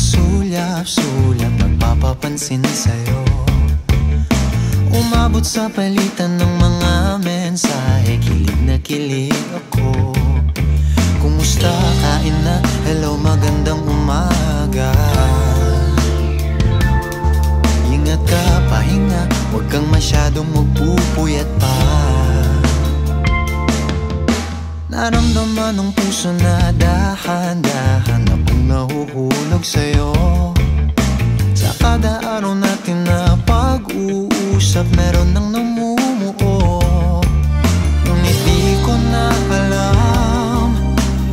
pasulyap-sulyap, nagpapapansin sa'yo. Umabot sa palitan ng mga mensahe, kilig na kilig ako. Kumusta, kain na, hello, magandang umaga. Ingat ka, pahinga, huwag kang masyadong magpupuyat pa. Naramdaman ng puso na dahan-dahan akong nahuhulog sa'yo. Sa kada araw natin na pag-uusap, meron nang namumuo. Ngunit di ko na alam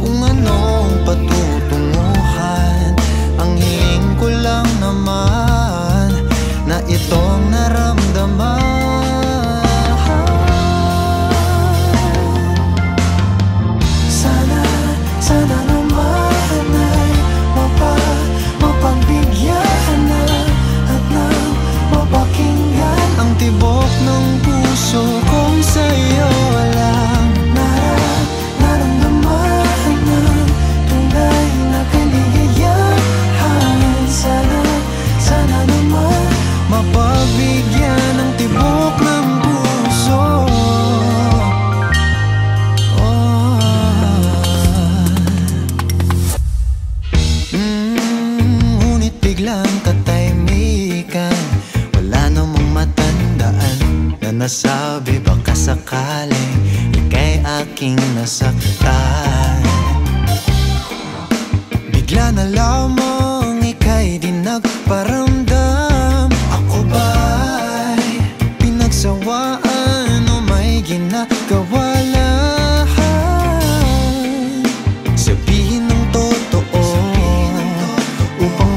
kung anong patutunguhan. Ang hiling ko lang naman na itong naramdaman. Sana naman ay mapagbigyan na at nang mapakinggan ang tibok ng puso kong sa'yo lang naramdaman ng tunay na kaligayahan. Sana naman mapagbigyan ng tibok ng puso. Biglang katahimikan, wala namang matandaan na nasabi baka sakaling ika'y aking nasaktan. Bigla na lamang ika'y di nagparamdam. Ako ba'y pinagsawaan o may ginagawa lang? Sabihin ng totoo upang